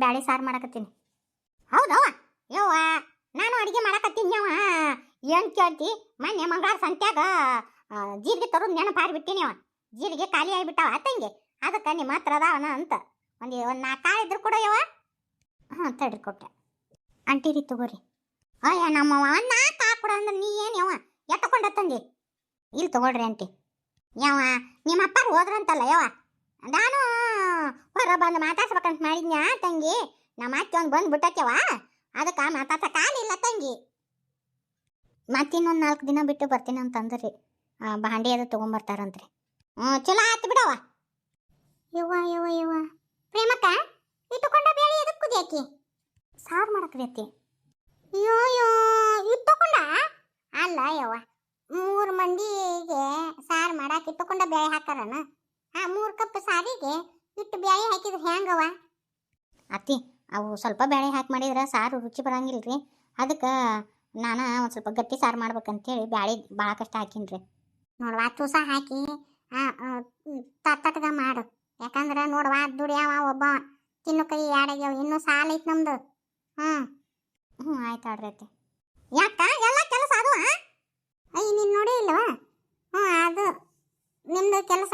ಬ್ಯಾಳಿ ಸಾರು ಮಾಡಕತ್ತೀನಿ. ಹೌದವ ಯವ್ವ, ನಾನು ಅಡಿಗೆ ಮಾಡಕತ್ತೀನಿ ಯವ್ವ. ಏನು ಕೇಳ್ತಿ? ಮೊನ್ನೆ ಮಂಗಳಾರ ಸಂತ್ಯಾಗ ಜೀರಿಗೆ ತರೋದು ನೆನಪಾರಿ ಬಿಟ್ಟಿನಿ ಅವ. ಜೀರಿಗೆ ಖಾಲಿ ಆಗಿಬಿಟ್ಟಾವ ತಂಗಿ, ಅದಕ್ಕೆ ನಿಮ್ಮ ಹತ್ರ ಅದಾವನ ಅಂತ ಒಂದು 4 ಕಾಳು ಇದ್ರು ಕೂಡ ಯವ್ವ. ಹಾಂ ತಡ್ರಿ ಕೊಟ್ಟೆ. ಅಂಟಿರಿ ತಗೋರಿ. ಅಯ್ಯ ನಮ್ಮವ 4 ಕಾಳು ಕೊಡ ಅಂದ್ರೆ ನೀ ಏನು ಯವ್ವ ಎತ್ತಕೊಂಡ ತಂದಿ? ಇಲ್ಲಿ ತಗೊಳ್ರಿ ಅಂಟಿ. ಯವ್ವ ನಿಮ್ಮ ಅಪ್ಪಾರು ಹೋದ್ರಂತಲ್ಲ ಯವ್ವ, ನಾನು ಹೊರ ಬಂದು ಮಾತಾಡ್ಸ್ಬೇಕಂತ ಮಾಡಿದ್ನ್ಯಾ ತಂಗಿ. ನಮ್ಮ ಅತ್ತೆ ಒಂದು ಬಂದು ಬಿಟ್ಟಕ್ಯವ, ಅದಕ್ಕೆ ಮಾತಾಡ್ಸ ಕಾಲಿಲ್ಲ ತಂಗಿ. ಮತ್ತಿನ್ನೊಂದು 4 ದಿನ ಬಿಟ್ಟು ಬರ್ತೀನಿ ಅಂತಂದ್ರಿ. ಭಾಂಡಿ ಅದು ತೊಗೊಂಬರ್ತಾರಂತ್ರಿ. ಚಲೋ ಆಯ್ತು ಬಿಡವ. ಯವ್ವ ಯವ್ವ ಯವ್ವ ಪ್ರೇಮಕ್ಕ, ಇಟ್ಟುಕೊಂಡ ಬೇಳೆ ಎದಕ್ಕೆ ಕುದಿಯಾಕಿ? ಸಾರು ಮಾಡಕ್ರಿ. ಅಯ್ಯೋ ಯೋ ಇಟ್ಟುಕೊಂಡ ಅಲ್ಲ ಯವ್ವ, 3 ಮಂದಿಗೆ ಸಾರು ಮಾಡಕ್ಕೆ ಇಟ್ಟುಕೊಂಡ ಬೇಳೆ ಹಾಕಾರನ? 3 ಕಪ್ ಸಾರಿಗೆ ಇಟ್ಟು ಬೇಳೆ ಹಾಕಿದ್ರೆ ಹೆಂಗವ? ಅತ್ತಿ, ಅವು ಸ್ವಲ್ಪ ಬೇಳೆ ಹಾಕಿ ಮಾಡಿದ್ರೆ ಸಾರು ರುಚಿ ಬರಂಗಿಲ್ರಿ. ಅದಕ್ಕೆ ನಾನು ಒಂದು ಸ್ವಲ್ಪ ಗಟ್ಟಿ ಸಾರು ಮಾಡ್ಬೇಕಂತೇಳಿ ಬ್ಯಾಳೆ ಭಾಳ ಕಷ್ಟ ಹಾಕಿನ್ರಿ. ನೋಡುವ ತುಸ ಹಾಕಿ ತಟ್ಟಗ ಮಾಡು. ಯಾಕಂದ್ರೆ ನೋಡುವ ದುಡಿಯವ ಒಬ್ಬ, ತಿನ್ನು ಕೈ ಯಾಡಾಗ್ಯಾವ, ಇನ್ನೂ ಸಾಲ ಐತಿ ನಮ್ದು. ಆಯ್ತು ಆಡ್ರಿ ಅತ್ತಿ. ಯಾಕ ಎಲ್ಲ ಕೆಲಸ ಅದು? ಅಯ್ಯ ನೀನು ನೋಡಿ ಇಲ್ಲವ? ಅದು ನಿಮ್ದು ಕೆಲಸ.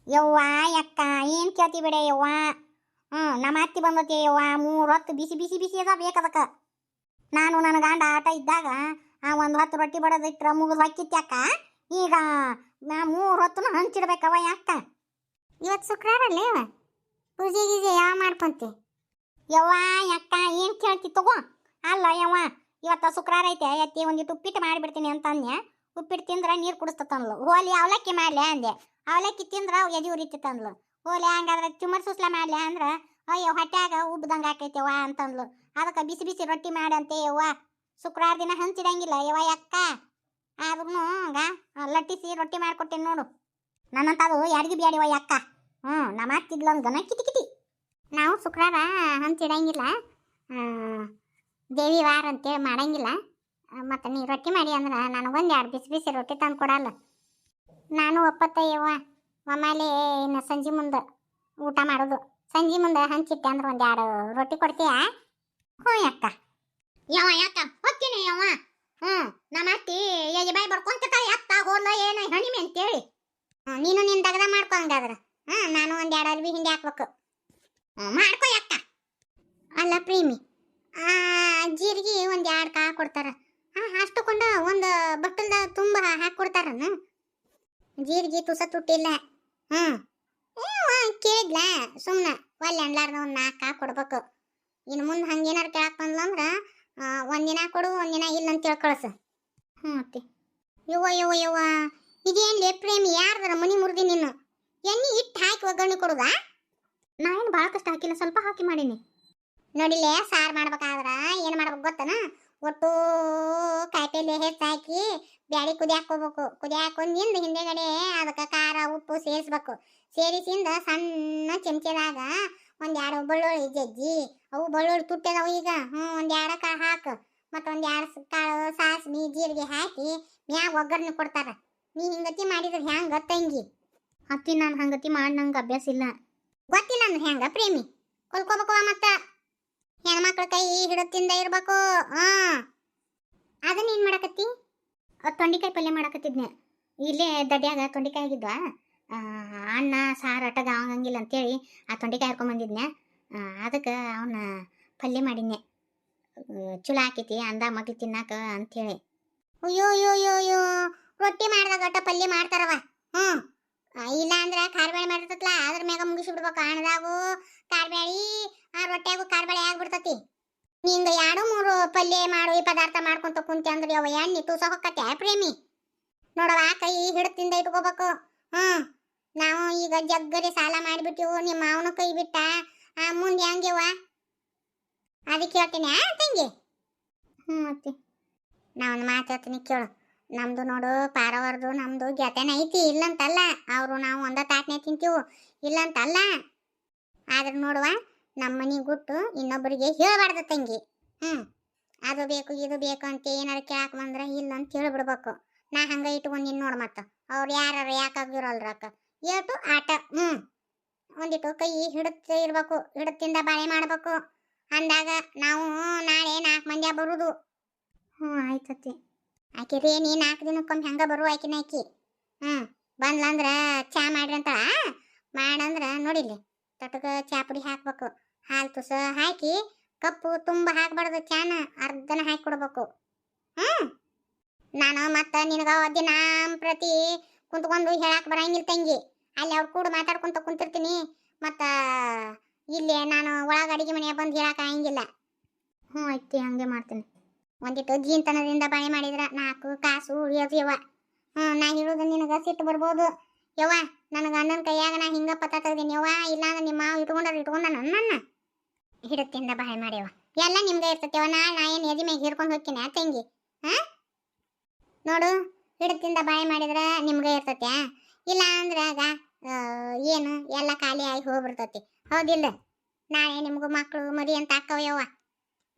ಯವ್ವ ಯಕ್ಕ ಏನು ಕೇಳ್ತಿ ಬಿಡೆ ಯವ್ವ. ನಮ್ಮ ಅತ್ತಿ ಬಂದತಿ ಯವ್ವ. 3 ಹೊತ್ತು ಬಿಸಿ ಬಿಸಿ ಬಿಸಿ ಅದ ಬೇಕದಕ್ಕೆ. ನಾನು ನನ್ನ ಗಂಡ ಆಟ ಇದ್ದಾಗ 1 ಹೊತ್ತು ರೊಟ್ಟಿ ಬಡದಿಟ್ರೆ ಮುಗಿದು ಹಾಕಿತ್ಯಾಕ. ಈಗ 3 ಹೊತ್ತು ಹಂಚಿಡ್ಬೇಕವ ಯಾಕ? ಇವತ್ತು ಶುಕ್ರವಾರ ಅಲ್ಲೇ ಯವ್ವ, ಪೂಜೆ ಗೀಜೆ ಯಾವ ಮಾಡ್ಕೊಂತಿ? ಯವ್ವ ಯಕ್ಕ ಏನು ಕೇಳ್ತಿ ತಗೋ. ಅಲ್ಲ ಯವ್ವ, ಇವತ್ತು ಶುಕ್ರವಾರ ಐತೆ, ಎತ್ತಿ ಒಂದಿಟ್ಟು ಉಪ್ಪಿಟ್ಟು ಮಾಡಿಬಿಡ್ತೀನಿ ಅಂತ ಅಂದ್ಯ. ಉಪ್ಪಿಟ್ಟು ತಿಂದ್ರೆ ನೀರು ಕುಡಿಸ್ತಂದ್ಲು. ಹೋಲಿ ಅವಲಕ್ಕಿ ಮಾಡ್ಲೆ ಅಂದೆ. ಅವಲಕ್ಕಿ ತಿಂದ್ರೆ ಎದೆ ಉರಿತಿತ್ತಂದ್ಲು. ಹೋಲಿ ಹಂಗಾದ್ರೆ ಚುಮರ್ ಸುಸ್ಲ ಮಾಡ್ಲೆ ಅಂದ್ರೆ ಅಯ್ಯೋ ಹೊಟ್ಯಾಗ ಉಬ್ದಂಗೆ ಆಕೈತೆವ್ವ ಅಂತಂದ್ಲು. ಅದಕ್ಕೆ ಬಿಸಿ ಬಿಸಿ ರೊಟ್ಟಿ ಮಾಡಂತೆ ಯವ್ವ. ಶುಕ್ರವಾರ ದಿನ ಹಂಚಿಡಂಗಿಲ್ಲ ಯವ್ವ ಯಕ್ಕ. ಆದ್ರೂ ಲಟ್ಟಿಸಿ ರೊಟ್ಟಿ ಮಾಡಿಕೊಟ್ಟೇನೆ ನೋಡು. ನನ್ನಂತ ಅದು ಯಾರಿಗೂ ಬ್ಯಾಡಿವ ಯಕ್ಕ. ನಮ್ಮ ಅತ್ತಿದ್ಲು ಒಂದು ಗನ ಕಿಟಿ ಕಿಟಿ. ನಾವು ಶುಕ್ರವಾರ ಹಂಚಿಡಂಗಿಲ್ಲ, ದೇವಿ ವಾರ ಅಂತೇಳಿ ಮಾಡಂಗಿಲ್ಲ. ಮತ್ತು ನೀ ರೊಟ್ಟಿ ಮಾಡಿ ಅಂದ್ರೆ ನನಗೊಂದು 2 ಬಿಸಿ ಬಿಸಿ ರೊಟ್ಟಿ ತಂದು ಕೊಡಲ್ಲ. ನಾನು ಒಪ್ಪತ್ತಯ್ಯವ್ವ. ಆಮೇಲೆ ಇನ್ನು ಸಂಜೆ ಮುಂದೆ ಊಟ ಮಾಡೋದು. ಸಂಜೆ ಮುಂದೆ ಹಂಚಿಟ್ಟೆ ಅಂದ್ರೆ 1-2 ರೊಟ್ಟಿ ಕೊಡ್ತೀಯಾ? ಯಾಕ ಯವ್ವ ಯಾಕ ಹೋಗ್ತೀನಿ ಯವ್ವ. ನಮ್ಮ ಅತ್ತಿ ಎಜಿ ಬಾಯಿ ಬರ್ಕೊಂತ ಎತ್ತ ಹೋಲ್ಲ ಏನು ಹಣಿಮೆ ಅಂತೇಳಿ. ನೀನು ನಿನ್ನ ದಗದ ಮಾಡ್ಕೊ ಹಂಗಾದ್ರೆ. ನಾನು 1-2 ಅಲ್ವಿ ಹಿಂಡಿ ಹಾಕ್ಬೇಕು. ಮಾಡ್ಕೊ ಯಾಕ. ಅಲ್ಲ ಪ್ರೇಮಿ, ಜೀರಿಗೆ 1-2 ಕಾಳು ಕೊಡ್ತಾರ, ಅಷ್ಟುಕೊಂಡ ಒಂದು ಬಟ್ಟಲ್ದ ತುಂಬ ಹಾಕಿ ಕೊಡ್ತಾರನ? ಜೀರಿಗೆ ತುಸ ತುಟ್ಟಿಲ್ಲ. ಕೇಳಿದ್ಲ ಸುಮ್ಮನೆ ಒಲ್ಲೆ ಅನ್ಲಾರ್ದ 4 ಕಾಳು ಕೊಡ್ಬೇಕು. ಇನ್ನು ಮುಂದೆ ಹಂಗೇನಾರು ಕೇಳಕ್ಕೆ ಬಂದ್ಲಂದ್ರೆ 1 ದಿನ ಕೊಡು 1 ದಿನ ಇಲ್ಲ ಅಂತೇಳಿ ಕಳ್ಸು. ಅತ್ತಿ. ಯವ್ವ ಯವ್ವ ಯವ್ವ ಇದೇನ್ಲೇ ಪ್ರೇಮಿ, ಯಾರ್ದಾರ ಮನಿ ಮುರಿದಿ ನೀನು? ಎಣ್ಣೆ ಇಟ್ಟು ಹಾಕಿ ಒಗ್ಗರಣೆ ಕೊಡುದಾ? ನಾನು ಭಾಳ ಕಷ್ಟ ಹಾಕಿಲ್ಲ, ಸ್ವಲ್ಪ ಹಾಕಿ ಮಾಡೀನಿ. ನೋಡಿಲ್ಲೇ ಸಾರು ಮಾಡ್ಬೇಕಾದ್ರೆ ಏನು ಮಾಡ್ಬೇಕು ಗೊತ್ತನ? ಒಟ್ಟು ಕಾಯಿಪಲ್ಲೆ ಹೆಚ್ಚು ಹಾಕಿ ಬ್ಯಾಳಿ ಕುದಿಯಾಕೋಬೇಕು. ಕುದಿಯಾಕೊಂಡಿಂದ ಹಿಂದೆಗಡೆ ಅದಕ್ಕೆ ಖಾರ ಉಪ್ಪು ಸೇರಿಸ್ಬೇಕು. ಸೇರಿಸಿಂದ ಸಣ್ಣ ಚಮಚದಾಗ 1-2 ಬೆಳ್ಳುಳ್ಳಿ ಜಜ್ಜಿ, ಅವು ಬೆಳ್ಳುಳ್ಳಿ ತುಟ್ಟಿದಾವು ಈಗ. 1-2 ಕಾಳು ಹಾಕು. ಮತ್ತು 1-2 ಕಾಳು ಸಾಸ್ಮಿ ಜೀರಿಗೆ ಹಾಕಿ ಮ್ಯಾಗ ಒಗ್ಗರಣೆ ಕೊಡ್ತಾರ. ನೀ ಹಿಂಗತಿ ಮಾಡಿದ್ರೆ ಹೆಂಗೆ ತಂಗಿ? ಅತ್ತಿ, ನಾನು ಹಂಗತಿ ಮಾಡಿ ನಂಗೆ ಅಭ್ಯಾಸ ಇಲ್ಲ. ಗೊತ್ತಿಲ್ಲ ಅಂದ್ರೆ ಹೆಂಗ ಪ್ರೇಮಿ? ಕೊಲ್ಕೋಬೇಕು. ಮತ್ತು ಹೆಣ್ಮಕ್ಳ ಕೈ ಹಿಡುತ್ತಿಂದ ಇರ್ಬೇಕು. ಅದನ್ನ ಏನು ಮಾಡಕತ್ತಿ? ತೊಂಡಿಕಾಯಿ ಪಲ್ಯ ಮಾಡಕತ್ತಿದ್ನೆ. ಇಲ್ಲೇ ದಡ್ಯಾಗ ತೊಂಡಿಕಾಯಿ ಆಗಿದ್ವಾ, ಅಣ್ಣ ಸಾರು ಅಟಗ ಆಗಂಗಿಲ್ಲ ಅಂತೇಳಿ ಆ ತೊಂಡಿಕಾಯಿ ಹರ್ಕೊಂಬಂದಿದ್ನೆ. ಅದಕ್ಕೆ ಅವನ್ನ ಪಲ್ಯ ಮಾಡಿದ್ನೆ. ಚುಲ ಹಾಕೈತಿ ಅಂದ ಮಗ್ಳು ತಿನ್ನಾಕ ಅಂಥೇಳಿ. ಅಯ್ಯೋ ಯೋ ಯೋ ಯೋ ರೊಟ್ಟಿ ಮಾಡಿದಾಗ ಅಟ್ಟ ಪಲ್ಯ ಮಾಡ್ತಾರವ. ಇಲ್ಲ ಅಂದ್ರೆ ಕಾರ್ಬೇಳೆ ಮಾಡಿರ್ತತ್ಲ, ಅದ್ರ ಮ್ಯಾಗ ಮುಗಿಸಿ ಬಿಡ್ಬೇಕು. ಹಣ್ಣದಾಗು ಕಾರ್ಬೇಳಿ, ರೊಟ್ಯಾಗು ಕಾರ್ಬೇಳೆ ಆಗ್ಬಿಡ್ತತಿ. ನಿಂಗ 2-3 ಪಲ್ಯ ಮಾಡು ಈ ಪದಾರ್ಥ ಮಾಡ್ಕೊಂತ ಕುಂತಿ ಅಂದ್ರೆ ಅವ ಎಣ್ಣೆ ತೂಸ ಹೊಕ್ಕತ್ತೆ ಪ್ರೇಮಿ. ನೋಡವ ಕೈ ಹಿಡ್ತಿಂದ ಇಟ್ಕೋಬೇಕು. ನಾವು ಈಗ ಜಗ್ಗರಿ ಸಾಲ ಮಾಡಿಬಿಟ್ಟಿವು, ನಿಮ್ಮ ಮಾವನ ಕೈ ಬಿಟ್ಟ. ಮುಂದೆ ಹೆಂಗಿವ ಅದಕ್ಕೆ ಹೇಳ್ತೀನಿ ತಂಗಿ. ಅತ್ತಿ, ನಾ ಒಂದು ಮಾತು ಹೇಳ್ತೀನಿ ಕೇಳು. ನಮ್ದು ನೋಡು ಪಾರವರ್ದು ನಮ್ದು ಗೆತನ ಐತಿ, ಇಲ್ಲಂತಲ್ಲ. ಅವರು ನಾವು ಒಂದ ತಾಟ್ನೆ ತಿಂತೀವು, ಇಲ್ಲಂತಲ್ಲ. ಆದ್ರೆ ನೋಡುವ, ನಮ್ಮ ಮನೆ ಗುಟ್ಟು ಇನ್ನೊಬ್ಬರಿಗೆ ಹೇಳಬಾರ್ದು ತಂಗಿ. ಅದು ಬೇಕು ಇದು ಬೇಕು ಅಂತ ಏನಾರು ಕೇಳಕ್ಕೆ ಬಂದ್ರೆ ಇಲ್ಲ ಅಂತ ಹೇಳ್ಬಿಡ್ಬೇಕು. ನಾ ಹಂಗೆ ಇಟ್ಕೊಂಡು ನಿನ್ನ ನೋಡು. ಮತ್ತು ಅವ್ರು ಯಾರು ಯಾಕಾಗಿರಲ್ರಕ್ಕ ಏಟು ಆಟ. ಒಂದಿಟ್ಟು ಕೈ ಹಿಡುತ್ತೆ ಇರ್ಬೇಕು, ಹಿಡುತ್ತಿಂದ ಬಾಳೆ ಮಾಡ್ಬೇಕು ಅಂದಾಗ ನಾವು ನಾಳೆ 4 ಮಂದಿ ಬರುದು. ಆಯ್ತತಿ. ಆಕಿ ರೇಣಿ 4 ದಿನಕ್ಕೊಮ್ಮೆ ಹೆಂಗ ಬರುವ ಆಕಿನ ಆಕಿ. ಬಂದ್ಲಂದ್ರ ಚಾ ಮಾಡ್ರಿ ಅಂತ ಮಾಡಂದ್ರ ನೋಡಿಲಿ ತಟಕ ಚಾ ಪುಡಿ ಹಾಕ್ಬೇಕು, ಹಾಲು ತುಸ ಹಾಕಿ ಕಪ್ಪು ತುಂಬ ಹಾಕ್ಬಾರ್ದು, ಚಾನ ಅರ್ಧನ ಹಾಕಿ ಕೊಡ್ಬೇಕು. ನಾನು ಮತ್ತ ನಿನಗ ದಿನ ಪ್ರತಿ ಕುಂತ್ಕೊಂಡು ಹೇಳಕ್ ಬರಂಗಿಲ್ಲ ತಂಗಿ. ಅಲ್ಲಿ ಅವ್ರು ಕೂಡ ಮಾತಾಡ್ಕೊಂತ ಕುಂತಿರ್ತೀನಿ, ಮತ್ತ ಇಲ್ಲಿ ನಾನು ಒಳಗ ಅಡಿಗೆ ಮನೆಯ ಬಂದು ಹೇಳಕ್ ಆಗಂಗಿಲ್ಲ. ಆಯ್ತು, ಹಂಗೆ ಮಾಡ್ತೀನಿ. ಒಂದಿಟ್ಟು ಜೀನ್ತನದಿಂದ ಬಾಳೆ ಮಾಡಿದ್ರ 4 ಕಾಸು ಉಳಿಯೋದು ಯವ್ವ. ನಾ ಹೇಳೋದು ನಿನಗ ಸಿಟ್ಟು ಬರ್ಬೋದು ಯವ್ವ. ನನಗೆ ಅಣ್ಣನ ಕೈಯಾಗ ನಾ ಹಿಂಗ ಪತ್ತ ತೆಗ್ದೀನಿ ಯವ್ವ, ಇಲ್ಲಾಂದ್ರೆ ನಿಮ್ಮ ಮಾವ ಇಟ್ಕೊಂಡ ನನ್ನ ಹಿಡತ್ತಿಂದ ಬಾಳೆ ಮಾಡ್ಯವ. ಎಲ್ಲ ನಿಮ್ಗೆ ಇರ್ತೈತೆವ. ನಾ ಏನು ಎದಿ ಮ್ಯಾಗ ಹಿರ್ಕೊಂಡು ಹೋಗ್ತೀನಿ ತಂಗಿ. ನೋಡು, ಹಿಡತ್ತಿಂದ ಬಾಳೆ ಮಾಡಿದ್ರೆ ನಿಮ್ಗೆ ಇರ್ತೈತೆ, ಇಲ್ಲ ಅಂದ್ರಾಗ ಏನು ಎಲ್ಲ ಖಾಲಿ ಆಗಿ ಹೋಗ್ಬಿಡ್ತೈತಿ. ಹೌದಿಲ್ಲ? ನಾಳೆ ನಿಮ್ಗೂ ಮಕ್ಕಳು ಮರಿ ಅಂತ ಹಾಕವಯವ್ವ,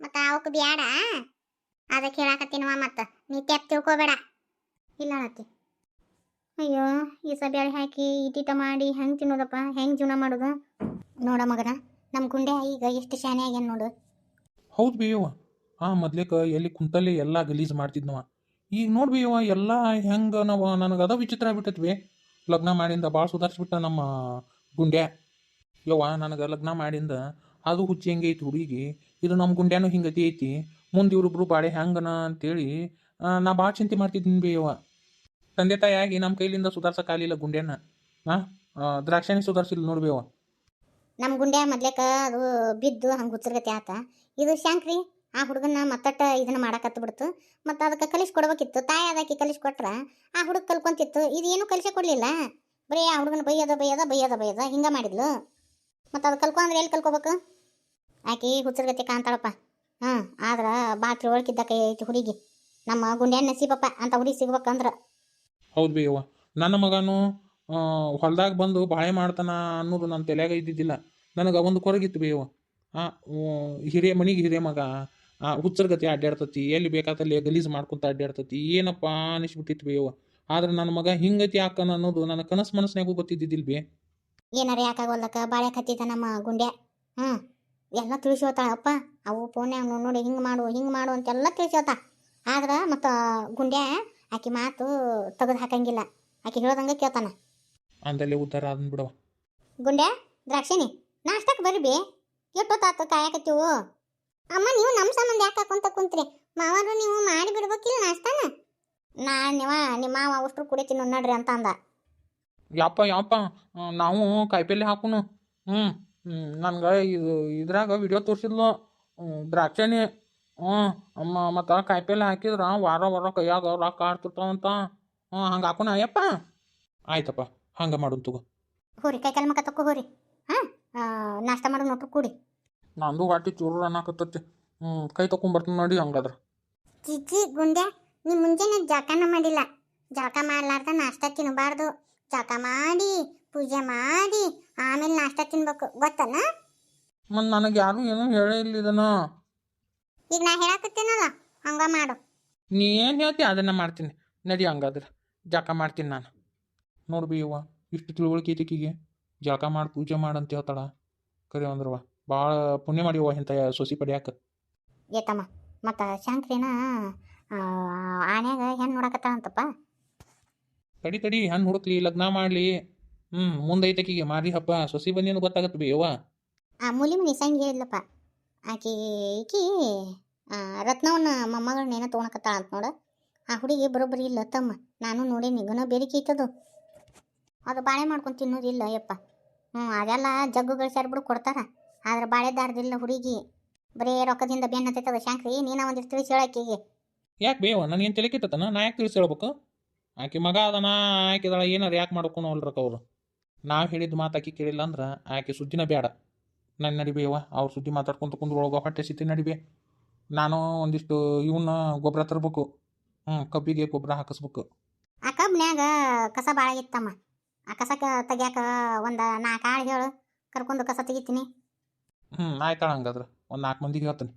ಮತ್ತು ಅವಕ್ಕೆ ಬ್ಯಾಡ. ಅದಕ್ಕೆ ಹೇಳಕತ್ತೀನವ, ಮತ್ತು ನೀ ತೆಪ್ಪ ತಿಳ್ಕೊಬೇಡ. ಇಲ್ಲ ಅತ್ತಿ. ಅಯ್ಯೋ, ಈ ಸಬ್ಯಾಳೆ ಹಾಕಿ ಇಟ್ಟಿಟ ಮಾಡಿ ಹೆಂಗೆ ತಿನ್ನೋದಪ್ಪ, ಹೆಂಗೆ ಜೀವನ ಮಾಡೋದು? ನೋಡ ಮಗನ, ನಮ್ಮ ಗುಂಡೆ ಈಗ ಎಷ್ಟು ಶಾನೆ ಆಗ್ಯಾನ ನೋಡು. ಹೌದು ಬೇಯವ್ವ, ಮೊದ್ಲೇಕ ಎಲ್ಲಿ ಕುಂತಲ್ಲಿ ಎಲ್ಲ ಗಲೀಜು ಮಾಡ್ತಿದ್ನವ. ಈಗ ನೋಡಿ ಬೇಯವ್ವ, ಎಲ್ಲ ಹೆಂಗೆ ನಾವು ನನಗೆ ಅದ ವಿಚಿತ್ರ ಆಗ್ಬಿಟ್ಟತ್ವಿ. ಲಗ್ನ ಮಾಡಿಂದ ಭಾಳ ಸುಧಾರಿಸ್ಬಿಟ್ಟ ನಮ್ಮ ಗುಂಡ್ಯಾ. ಯವ್ವ, ನನಗೆ ಲಗ್ನ ಮಾಡಿಂದ ಅದು ಹುಚ್ಚಿ ಹೆಂಗೆ ಐತಿ ಹುಡುಗಿ, ಇದು ನಮ್ಮ ಗುಂಡ್ಯಾನು ಹಿಂಗತಿ ಐತಿ, ಮುಂದೆ ಇವ್ರಿಬ್ರು ಬಾಳೆ ಹೆಂಗನ ಅಂತೇಳಿ ನಾ ಭಾಳ ಚಿಂತೆ ಮಾಡ್ತಿದ್ದೀನಿ ಬೇಯವ್ವ. ತಂದೆ ತಾಯಿಯಾಗಿ ನಮ್ಮ ಕೈಲಿಂದ ಸುಧಾರ್ಸಕ್ಕಾಗಲಿಲ್ಲ ಗುಂಡ್ಯಾನ. ದ್ರಾಕ್ಷಾಣಿ ಸುಧಾರಿಸಿಲ್ಲ ನೋಡಿ ಬೇಯವ್ವ. ನಮ್ಮ ಗುಂಡ್ಯಾ ಮೊದ್ಲೇಕ ಅದು ಬಿದ್ದು ಹಂಗೆ ಹುಚ್ಚರ್ಗತಿ ಆತ. ಇದು ಶಾಂಕ್ರಿ ಆ ಹುಡುಗನ ಮತ್ತಟ್ಟ ಇದನ್ನ ಮಾಡಕತ್ತು ಬಿಡ್ತು. ಮತ್ತು ಅದಕ್ಕೆ ಕಲಿಸ್ಕೊಡ್ಬೇಕಿತ್ತು. ತಾಯಿ ಅದಕ್ಕೆ ಕಲಿಸ್ಕೊಟ್ರ ಆ ಹುಡುಗ ಕಲ್ಕೊಂತಿತ್ತು. ಇದು ಏನೂ ಕಲಿಸೇ ಕೊಡಲಿಲ್ಲ, ಬರೀ ಆ ಹುಡುಗನ ಬೈಯದ ಹಿಂಗೆ ಮಾಡಿದ್ಲು. ಮತ್ತು ಅದು ಕಲ್ಕೊಂಡ್ರೆ ಎಲ್ಲಿ ಕಲ್ಕೋಬೇಕು? ಆಕೆ ಹುಚ್ಚರ್ಗತಿ ಕಾಣ್ತಾಳಪ್ಪ. ಆದ್ರೆ ಭಾಳ ತಿಳುವಳಿಕಿದ್ದ ಕೈ ಐತಿ ಹುಡುಗಿ. ನಮ್ಮ ಗುಂಡ್ಯಾನ ನಸೀಬಪ್ಪ ಅಂತ ಹುಡುಗಿ ಸಿಗ್ಬೇಕಂದ್ರೆ. ಹೌದು ಬೇಯವ್ವ, ನನ್ನ ಮಗನು ಹೊಲ್ದಾಗ ಬಂದು ಬಾಳೆ ಮಾಡ್ತಾನ ಅನ್ನೋದು ನನ್ನ ತಲೆಯಾಗ ಇದ್ದಿದ್ದಿಲ್ಲ. ನನಗೆ ಒಂದು ಕೊರಗಿತ್ತು ಬೇಯವ್ವ. ಹಿರಿಯ ಮಗ ಹುಚ್ಚರ್ಗತಿ ಅಡ್ಡಾಡ್ತತಿ, ಎಲ್ಲಿ ಬೇಕಾದಲ್ಲಿ ಗಲೀಜು ಮಾಡ್ಕೊಂತ ಅಡ್ಡಾಡ್ತತಿ, ಏನಪ್ಪ ಅನಿಸ್ಬಿಟ್ಟಿತ್ತು ಬೇಯವ್ವ. ಆದ್ರೆ ನನ್ನ ಮಗ ಹಿಂಗತಿ ಹಾಕನ ಅನ್ನೋದು ನನ್ನ ಕನಸು ಮನಸ್ಸಿನಾಗೂ ಗೊತ್ತಿದ್ದಿದ್ದಿಲ್ಲ ಬೇ. ಏನಾರ ಯಾಕಾಗೋಲ್ಲಕ್ಕ ಬಾಳೆ ಕತ್ತಿದ್ದ ನಮ್ಮ ಗುಂಡ್ಯಾ. ಎಲ್ಲ ತಿಳಿಸೋತಾಳಪ್ಪ. ಅವು ಫೋನ್ಯಾಗ ನೋಡಿ ಹಿಂಗೆ ಮಾಡು ಅಂತೆಲ್ಲ ತಿಳಿಸೋತ. ಆದ್ರೆ ಮತ್ತು ಗುಂಡ್ಯಾ ಆಕೆ ಮಾತು ತೆಗೆದು ಹಾಕಂಗಿಲ್ಲ, ಆಕೆ ಹೇಳೋದಂಗೆ ಕೇಳ್ತಾನ. ಅಂದಲ್ಲೇ ಉದ್ಧಾರ ಅದನ್ ಬಿಡವ. ಗುಂಡ್ಯಾ, ದ್ರಾಕ್ಷಿಣಿ, ನಾಷ್ಟಕ್ಕೆ ಬರ್ರಿ ಬೇ. ಎಷ್ಟೊತ್ತಾತು ಕಾಯಕತ್ತೀವು? ಅಮ್ಮ, ನೀವು ನಮ್ಮ ಸಂಬಂಧ ಯಾಕೆ ಹಾಕೊಂತ ಕುಂತ್ರಿ? ಮಾವರು ನೀವು ಮಾಡಿ ಬಿಡ್ಬೇಕಿಲ್ಲ ನಾಷ್ಟಾನ. ನಿಮ್ಮ ಮಾವ ಅಷ್ಟು ಕುಡಿತೀನಿ ನೋಡ್ರಿ ಅಂತ ಅಂದ. ಯಪ್ಪ ನಾವು ಕಾಯಿಪಲ್ಲೆ ಹಾಕುನು. ನನ್ಗೆ ಇದ್ರಾಗ ವಿಡಿಯೋ ತೋರಿಸಿದ್ಲು ದ್ರಾಕ್ಷಾಣಿ. ಅಮ್ಮ ಮತ್ತು ಕಾಯಿಪಲ್ಲೆ ಹಾಕಿದ್ರೆ ವಾರ ಕೈಯಾಗ ರೊಕ್ಕ ಆಡ್ತಿರ್ತಾವಂತ. ಹಂಗೆ ಹಾಕೋಣ ಅಯ್ಯಪ್ಪ. ಆಯ್ತಪ್ಪ, ಹಂಗೆ ಮಾಡೋಣ ತಗೋ. ಹೋರಿ ಕೈಕಾಲು ಮಕ್ಕ ತಕ್ಕೋ ಹೋರಿ. ನಾಷ್ಟ ಮಾಡೋ ನೋಟ್ರು ಕೂಡಿ. ನಂದು ಹೊಟ್ಟಿ ಚೂರು ಅನ್ನಕತ್ತೈತಿ. ಕೈ ತೊಗೊಂಬರ್ತೀನಿ ನೋಡಿ ಹಂಗಾದ್ರೆ. ಚಿಚ್ಚಿ ಗುಂಡ್ಯಾ, ನೀ ಮುಂಜಾನೆ ಜಳಕನ ಮಾಡಿಲ್ಲ. ಜಳಕ ಮಾಡ್ಲಾರ್ದ ನಾಷ್ಟ ತಿನ್ನಬಾರ್ದು. ಜಳಕ ಮಾಡಿ ಪೂಜೆ ಮಾಡಿ ಆಮೇಲೆ ನಾಷ್ಟ ತಿನ್ಬೇಕು, ಗೊತ್ತನ? ಮತ್ತು ನನಗೆ ಯಾರು ಏನೂ ಹೇಳೇ ಇಲ್ಲ ಇದನ್ನು. ಈಗ ನಾ ಹೇಳಕತ್ತೀನಲ್ಲ ಹಂಗ ಮಾಡು. ನೀ ಏನು ಹೇಳ್ತಿ ಅದನ್ನು ಮಾಡ್ತೀನಿ ನಡಿ. ಹಂಗಾದ್ರೆ ಜಳಕ ಮಾಡ್ತೀನಿ ನಾನು. ನೋಡು ಬೇಯವ್ವ, ಇಷ್ಟು ತಿಳುವಳಿಕೆ ಐತಿಕಿಗೆ. ಜಳಕ ಮಾಡಿ ಪೂಜೆ ಮಾಡಂತ ಹೇಳ್ತಾಳ. ಕರೆ ಅಂದ್ರವ ಭಾಳ ಪುಣ್ಯ ಮಾಡಿಯವ್ವ ಇಂಥ ಸೊಸಿ ಪಡ್ಯಾಕ. ಏತಮ್ಮ, ಮತ್ತು ಶಾಂಕ್ರಿನ ಆನ್ಯಾಗ ಹೆಣ್ಣು ನೋಡಕತ್ತಾಳಂತಪ್ಪ. ತಡಿ ಹೆಣ್ಣು ಹುಡುಕ್ಲಿ, ಲಗ್ನ ಮಾಡಲಿ. ಮುಂದೆ ಐತಕಿಗೆ ಮಾರಿ ಹಬ್ಬ ಸೊಸಿ ಬಂದೇನು ಗೊತ್ತಾಗತ್ತೆ ಬೇಯವ್ವ. ಮೂಲಿ ಮನಿ ಸಂಗಿ ಹೇಳಿದ್ಲಪ್ಪ. ಈಕಿ ರತ್ನವನ್ನ ಮೊಮ್ಮಗಳನ್ನೇನೋ ತೊಗೊಳಕತ್ತಾಳ ಅಂತ ನೋಡ. ಆ ಹುಡುಗಿ ಬರೋಬ್ಬರಿ ಇಲ್ಲ ತಮ್ಮ. ನಾನು ನೋಡೀನಿ, ಗನ ಬೇಡಿಕೆ ಐತದು. ಅದು ಬಾಳೆ ಮಾಡ್ಕೊಂಡು ತಿನ್ನೋದಿಲ್ಲ ಯಪ್ಪ. ಅದೆಲ್ಲ ಜಗ್ಗು ಗಳಿಸ್ಯಾರ ಬಿಡು, ಕೊಡ್ತಾರ. ಆದ್ರೆ ಬಾಳೆದಾರದಿಲ್ಲ ಹುಡುಗಿ, ಬರೀ ರೊಕ್ಕದಿಂದ ಬೆನ್ನ ಹತ್ತೈತದ. ಶಾಂಕ್ರಿ, ನೀನ ಒಂದಿಷ್ಟು ತಿಳಿಸಿ ಹೇಳಾಕಿಗೆ. ಯಾಕೆ ಬೇಯವ್ವ, ನನಗೇನು ತಲೆ ಕೆಟ್ಟತನ? ನಾ ಯಾಕೆ ತಿಳಿಸಿ ಹೇಳ್ಬೇಕು? ಆಕೆ ಮಗ ಅದನ ಆಕೆದಳ ಏನಾರು ಯಾಕೆ ಮಾಡ್ಕೊಂಡು ಅಲ್ರಕ್ಕ ಅವರು. ನಾವು ಹೇಳಿದ ಮಾತು ಆಕೆ ಕೇಳಿಲ್ಲ ಅಂದ್ರೆ ಆಕೆ ಸುದ್ದಿನ ಬೇಡ. ನನ್ನ ನಡಿಬೇಯವ್ವ, ಅವ್ರ ಸುದ್ದಿ ಮಾತಾಡ್ಕೊಂತ ಕುಂದ್ರೊಳಗೆ ಹೊಟ್ಟೆ ಸಿತಿ ನಡಿಬೇ. ನಾನು ಒಂದಿಷ್ಟು ಇವನ್ನ ಗೊಬ್ಬರ ತರಬೇಕು. ಕಬ್ಬಿಗೆ ಗೊಬ್ಬರ ಹಾಕಿಸ್ಬೇಕು. ಆ ಕಬ್ಬಿನ್ಯಾಗ ಕಸ ಭಾಳ ಇತ್ತಮ್ಮ. ಆ ಕಸ ತೆಗ್ಯಾಕ ಒಂದು 4 ಆಳು ಹೇಳು, ಕರ್ಕೊಂಡು ಕಸ ತೆಗಿತೀನಿ. ಆಯ್ತಾಳ. ಹಂಗಾದ್ರೆ ಒಂದು 4 ಮಂದಿಗೆ ಹೇಳ್ತೀನಿ.